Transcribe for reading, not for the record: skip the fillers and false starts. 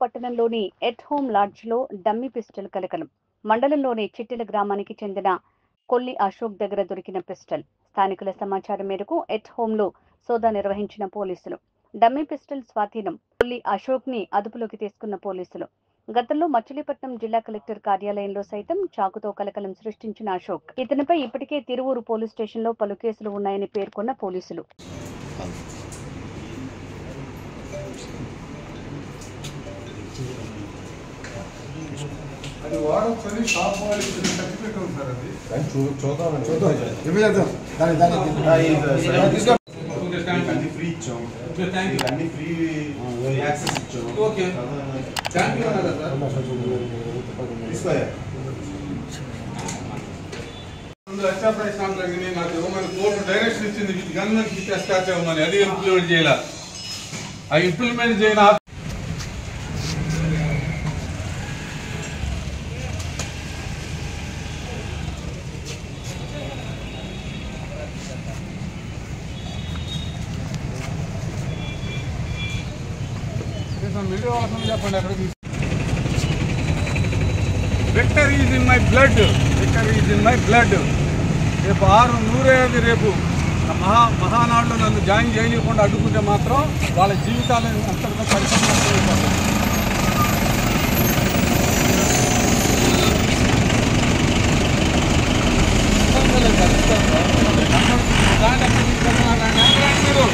పట్టణంలోని at home లాడ్జ్లో dummy pistol కలకలం. మండలంలోని చిట్టిల గ్రామానికి చెందిన కొల్లి అశోక్ దగ్గర దొరికిన పిస్టల్. స్థానికుల సమాచారం మేరకు ఎట్ హోమ్లో సోదా నిర్వహించిన పోలీసులు డమ్మీ పిస్టల్ స్వాధీనం. కొల్లి అశోక్ ని అదుపులోకి తీసుకున్న పోలీసులు. గతంలో మచిలీపట్నం జిల్లా కలెక్టర్ కార్యాలయంలో సైతం చాకుతో కలకలం సృష్టించిన అశోక్ ఇతనిపై ఇప్పటికే తిరువూరు పోలీస్ స్టేషన్లో పలు కేసులు ఉన్నాయని పేర్కొన్న పోలీసులు. అది వాడొచ్చని షాప్ వాళ్ళు సర్టిఫికేట్ ఉంది సార్. అది చూద్దాం అన్ని ఫ్రీ ఇచ్చాం, అన్ని ఫ్రీ యాక్సెస్ ఇచ్చాం. ఓకే, థ్యాంక్ యూ అన్నారు సార్. తీసుకోయా లక్ష ప్రశ్నలు జరిగినాయి. నాకు ఇవ్వమని కోర్టు డైరెక్షన్ ఇచ్చింది, వీటికి అందరికి టెస్ట్ ఇవ్వమని. అది ఇంప్లిమెంట్ చేయాల. ఆ ఇంప్లిమెంట్ చేయన వీడియో అవసరం చెప్పండి. అక్కడ Victor is in my blood, Victor is in my blood. రేపు 6 రేపు మహానాడులో నన్ను జాయిన్ చేయకుండా అడ్డుకుంటే మాత్రం వాళ్ళ జీవితాలను అంతటితో పరిస్థితి మీరు